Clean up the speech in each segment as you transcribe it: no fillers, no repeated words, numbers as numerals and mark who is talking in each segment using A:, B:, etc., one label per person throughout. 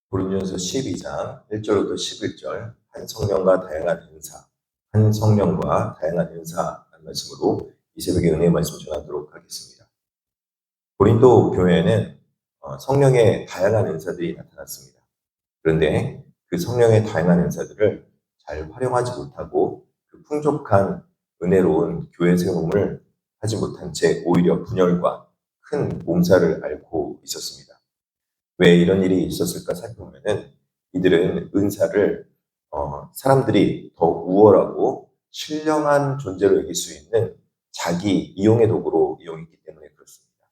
A: 고린도전서 12장 1절부터 11절 한 성령과 다양한 은사, 한 성령과 다양한 은사라는 말씀으로 이 새벽에 은혜의 말씀 전하도록 하겠습니다. 고린도 교회에는 성령의 다양한 은사들이 나타났습니다. 그런데 그 성령의 다양한 은사들을 잘 활용하지 못하고 그 풍족한 은혜로운 교회 세움을 하지 못한 채 오히려 분열과 큰 몸살을 앓고 있었습니다. 왜 이런 일이 있었을까 살펴보면은 이들은 은사를 사람들이 더 우월하고 신령한 존재로 여길 수 있는 자기 이용의 도구로 이용했기 때문에 그렇습니다.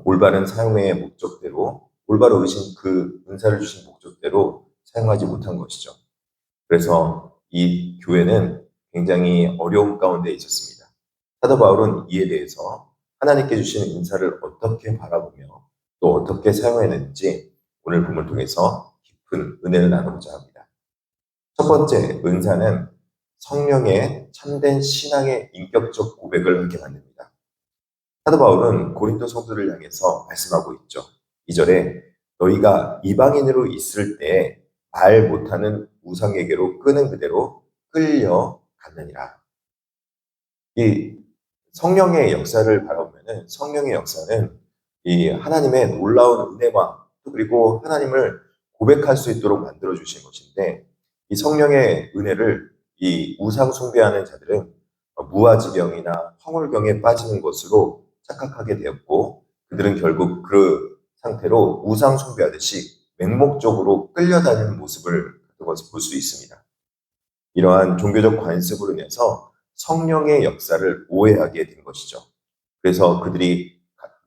A: 올바른 사용의 목적대로, 올바로 그 은사를 주신 목적대로 사용하지 못한 것이죠. 그래서 이 교회는 굉장히 어려움 가운데 있었습니다. 사도 바울은 이에 대해서 하나님께 주신 은사를 어떻게 바라보며 또 어떻게 사용해냈는지 오늘 본문을 통해서 깊은 은혜를 나누고자 합니다. 첫 번째 은사는 성령의 참된 신앙의 인격적 고백을 하게 만듭니다. 사도 바울은 고린도 성도를 향해서 말씀하고 있죠. 2절에 너희가 이방인으로 있을 때 말 못하는 우상에게로 끄는 그대로 끌려갔느니라. 이 성령의 역사를 바라보면은 성령의 역사는 이 하나님의 놀라운 은혜와 그리고 하나님을 고백할 수 있도록 만들어 주신 것인데 이 성령의 은혜를 이 우상 숭배하는 자들은 무아지경이나 황홀경에 빠지는 것으로 착각하게 되었고 그들은 결국 그 상태로 우상 숭배하듯이 맹목적으로 끌려다니는 모습을 볼 수 있습니다. 이러한 종교적 관습으로 인해서 성령의 역사를 오해하게 된 것이죠. 그래서 그들이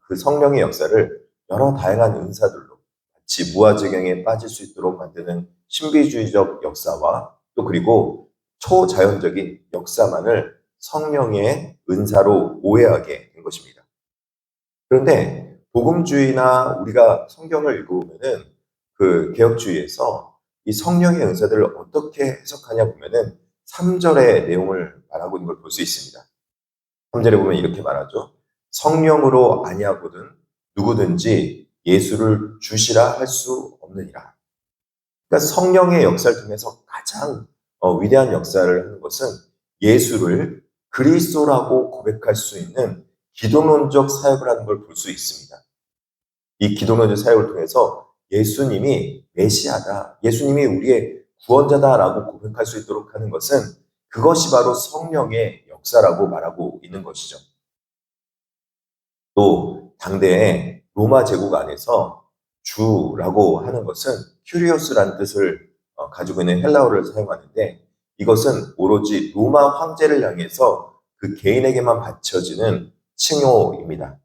A: 그 성령의 역사를 여러 다양한 은사들로 마치 무아지경에 빠질 수 있도록 만드는 신비주의적 역사와 또 그리고 초자연적인 역사만을 성령의 은사로 오해하게 된 것입니다. 그런데 복음주의나 우리가 성경을 읽어보면은 그 개혁주의에서 이 성령의 은사들을 어떻게 해석하냐 보면은 3절의 내용을 말하고 있는 걸 볼 수 있습니다. 3절에 보면 이렇게 말하죠. 성령으로 아니하거든 누구든지 예수를 주시라 할 수 없느니라. 그러니까 성령의 역사를 통해서 가장 위대한 역사를 하는 것은 예수를 그리스도라고 고백할 수 있는 기독론적 사역을 하는 걸 볼 수 있습니다. 이 기독론적 사역을 통해서 예수님이 메시아다, 예수님이 우리의 구원자다라고 고백할 수 있도록 하는 것은 그것이 바로 성령의 역사라고 말하고 있는 것이죠. 또 당대의 로마 제국 안에서 주라고 하는 것은 큐리오스라는 뜻을 가지고 있는 헬라어를 사용하는데 이것은 오로지 로마 황제를 향해서 그 개인에게만 바쳐지는 칭호입니다.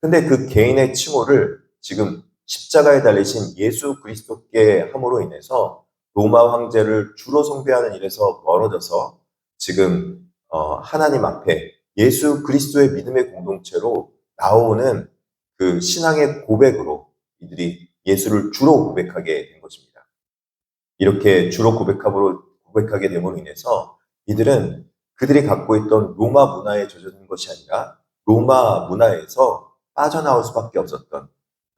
A: 근데 그 개인의 칭호를 지금 십자가에 달리신 예수 그리스도께 함으로 인해서 로마 황제를 주로 숭배하는 일에서 멀어져서 지금 하나님 앞에 예수 그리스도의 믿음의 공동체로 나오는 그 신앙의 고백으로 이들이 예수를 주로 고백하게 된 것입니다. 이렇게 주로 고백하게 됨으로 인해서 이들은 그들이 갖고 있던 로마 문화에 젖어든 것이 아니라 로마 문화에서 빠져나올 수밖에 없었던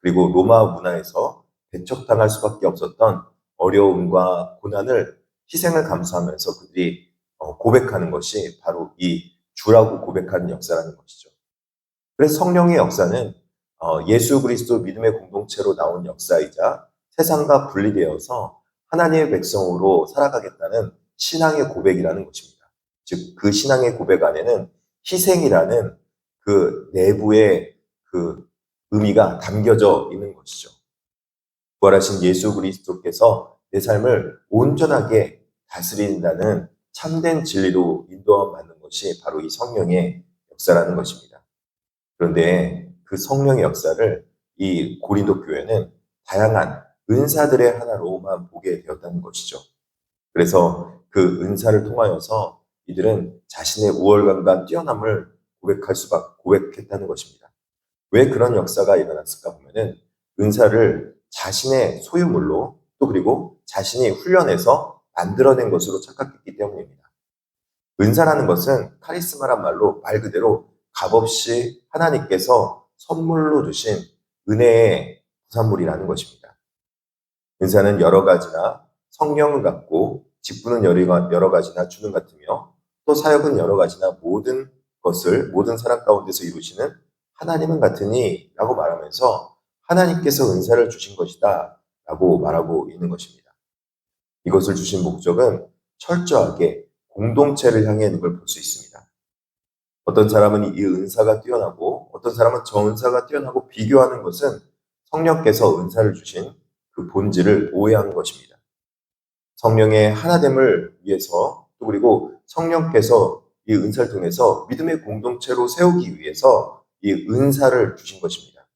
A: 그리고 로마 문화에서 배척당할 수밖에 없었던 어려움과 고난을 희생을 감수하면서 그들이 고백하는 것이 바로 이 주라고 고백하는 역사라는 것이죠. 그래서 성령의 역사는 예수 그리스도 믿음의 공동체로 나온 역사이자 세상과 분리되어서 하나님의 백성으로 살아가겠다는 신앙의 고백이라는 것입니다. 즉, 그 신앙의 고백 안에는 희생이라는 그 내부의 그 의미가 담겨져 있는 것이죠. 부활하신 예수 그리스도께서 내 삶을 온전하게 다스린다는 참된 진리로 인도함 받는 것이 바로 이 성령의 역사라는 것입니다. 그런데 그 성령의 역사를 이 고린도 교회는 다양한 은사들의 하나로만 보게 되었다는 것이죠. 그래서 그 은사를 통하여서 이들은 자신의 우월감과 뛰어남을 고백했다는 것입니다. 왜 그런 역사가 일어났을까 보면은 은사를 자신의 소유물로 또 그리고 자신이 훈련해서 만들어낸 것으로 착각했기 때문입니다. 은사라는 것은 카리스마란 말로 말 그대로 값없이 하나님께서 선물로 주신 은혜의 부산물이라는 것입니다. 은사는 여러 가지나 성령을 갖고 직분은 여러 가지나 주는 같으며 또 사역은 여러 가지나 모든 것을 모든 사람 가운데서 이루시는 하나님은 같으니 라고 말하면서 하나님께서 은사를 주신 것이다 라고 말하고 있는 것입니다. 이것을 주신 목적은 철저하게 공동체를 향해 있는 걸 볼 수 있습니다. 어떤 사람은 이 은사가 뛰어나고 어떤 사람은 저 은사가 뛰어나고 비교하는 것은 성령께서 은사를 주신 그 본질을 오해하는 것입니다. 성령의 하나됨을 위해서 또 그리고 성령께서 이 은사를 통해서 믿음의 공동체로 세우기 위해서 이 은사를 주신 것입니다.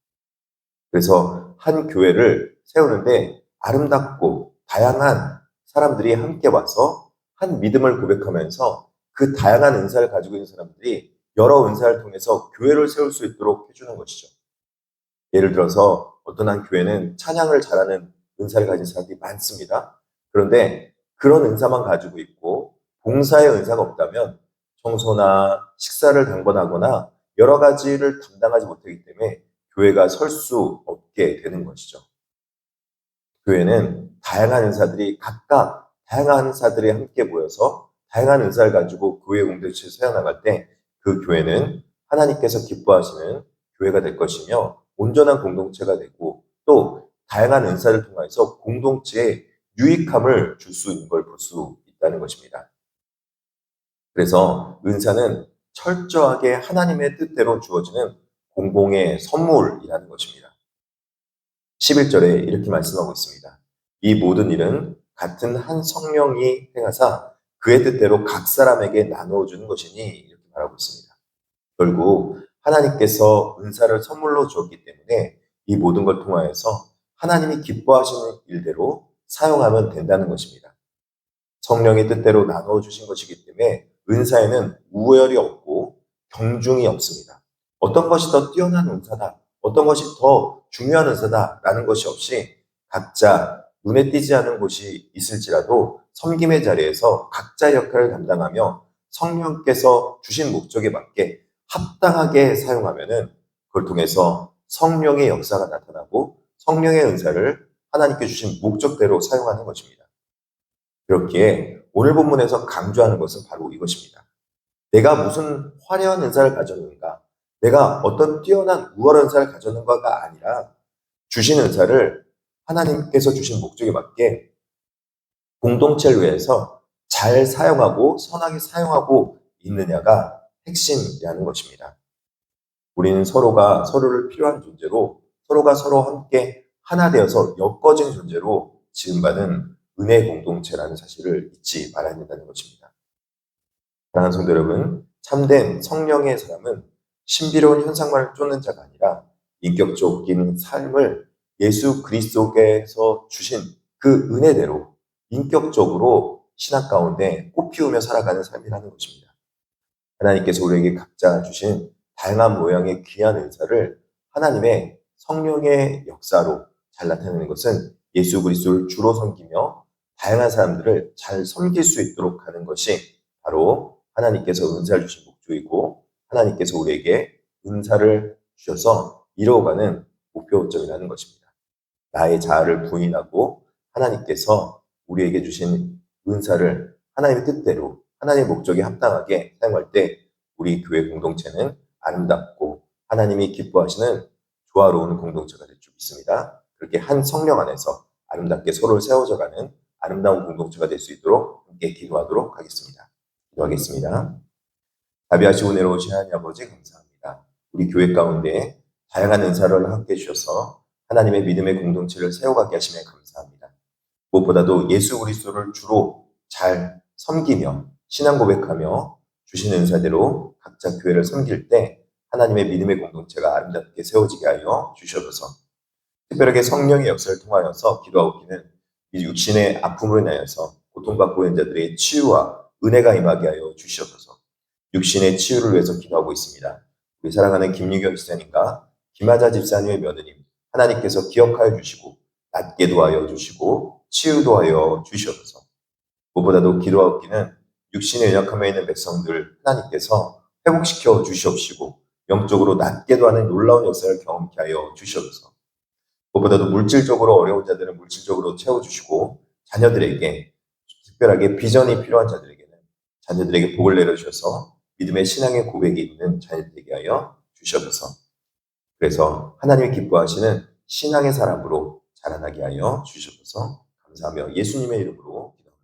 A: 그래서 한 교회를 세우는데 아름답고 다양한 사람들이 함께 와서 한 믿음을 고백하면서 그 다양한 은사를 가지고 있는 사람들이 여러 은사를 통해서 교회를 세울 수 있도록 해주는 것이죠. 예를 들어서 어떤 한 교회는 찬양을 잘하는 은사를 가진 사람들이 많습니다. 그런데 그런 은사만 가지고 있고 봉사의 은사가 없다면 청소나 식사를 당번하거나 여러 가지를 담당하지 못하기 때문에 교회가 설 수 없게 되는 것이죠. 교회는 다양한 은사들이 각각 다양한 은사들이 함께 모여서 다양한 은사를 가지고 교회 공동체를 세워나갈 때 그 교회는 하나님께서 기뻐하시는 교회가 될 것이며 온전한 공동체가 되고 또 다양한 은사를 통해서 공동체에 유익함을 줄 수 있는 걸 볼 수 있다는 것입니다. 그래서 은사는 철저하게 하나님의 뜻대로 주어지는 공공의 선물이라는 것입니다. 11절에 이렇게 말씀하고 있습니다. 이 모든 일은 같은 한 성령이 행하사 그의 뜻대로 각 사람에게 나누어 주는 것이니 이렇게 말하고 있습니다. 결국 하나님께서 은사를 선물로 주었기 때문에 이 모든 걸 통하여서 하나님이 기뻐하시는 일대로 사용하면 된다는 것입니다. 성령의 뜻대로 나누어 주신 것이기 때문에 은사에는 우열이 없고 경중이 없습니다. 어떤 것이 더 뛰어난 은사다, 어떤 것이 더 중요한 은사다라는 것이 없이 각자 눈에 띄지 않은 곳이 있을지라도 섬김의 자리에서 각자의 역할을 담당하며 성령께서 주신 목적에 맞게 합당하게 사용하면은 그걸 통해서 성령의 역사가 나타나고 성령의 은사를 하나님께 주신 목적대로 사용하는 것입니다. 그렇기에 오늘 본문에서 강조하는 것은 바로 이것입니다. 내가 무슨 화려한 은사를 가졌는가, 내가 어떤 뛰어난 우월한 은사를 가졌는가가 아니라 주신 은사를 하나님께서 주신 목적에 맞게 공동체를 위해서 잘 사용하고 선하게 사용하고 있느냐가 핵심이라는 것입니다. 우리는 서로가 서로를 필요한 존재로 서로가 서로 함께 하나 되어서 엮어진 존재로 지음받은 은혜의 공동체라는 사실을 잊지 말아야 된다는 것입니다. 사랑하는 성도 여러분, 참된 성령의 사람은 신비로운 현상만을 쫓는 자가 아니라 인격적인 삶을 예수 그리스도께서 주신 그 은혜대로 인격적으로 신앙 가운데 꽃피우며 살아가는 삶이라는 것입니다. 하나님께서 우리에게 각자 주신 다양한 모양의 귀한 은사를 하나님의 성령의 역사로 잘 나타내는 것은 예수 그리스도를 주로 섬기며 다양한 사람들을 잘 섬길 수 있도록 하는 것이 바로 하나님께서 은사를 주신 목적이고 하나님께서 우리에게 은사를 주셔서 이루어가는 목표점이라는 것입니다. 나의 자아를 부인하고 하나님께서 우리에게 주신 은사를 하나님의 뜻대로 하나님의 목적에 합당하게 사용할 때 우리 교회 공동체는 아름답고 하나님이 기뻐하시는 조화로운 공동체가 될 줄 믿습니다. 그렇게 한 성령 안에서 아름답게 서로를 세워져가는 아름다운 공동체가 될 수 있도록 함께 기도하도록 하겠습니다. 기도하겠습니다. 자비하시고 내려오신 하나님 아버지 감사합니다. 우리 교회 가운데 다양한 은사를 함께 주셔서 하나님의 믿음의 공동체를 세워가게 하심에 감사합니다. 무엇보다도 예수 그리스도를 주로 잘 섬기며 신앙 고백하며 주신 은사대로 각자 교회를 섬길 때 하나님의 믿음의 공동체가 아름답게 세워지게 하여 주셔서 특별하게 성령의 역사를 통하여서 기도하옵기는 이 육신의 아픔으로 인하여서 고통받고 있는 자들의 치유와 은혜가 임하게 하여 주시옵소서. 육신의 치유를 위해서 기도하고 있습니다. 우리 사랑하는 김유경 집사님과 김하자 집사님의 며느님 하나님께서 기억하여 주시고 낫게도 하여 주시고 치유도 하여 주시옵소서. 무엇보다도 기도하옵기는 육신의 연약함에 있는 백성들 하나님께서 회복시켜 주시옵시고 영적으로 낫게도 하는 놀라운 역사를 경험케 하여 주시옵소서. 무엇보다도 물질적으로 어려운 자들은 물질적으로 채워주시고 자녀들에게 특별하게 비전이 필요한 자들에게는 자녀들에게 복을 내려주셔서 믿음의 신앙의 고백이 있는 자녀들에게 하여 주시옵소서. 그래서 하나님이 기뻐하시는 신앙의 사람으로 자라나게 하여 주시옵소서. 감사하며 예수님의 이름으로 기도합니다.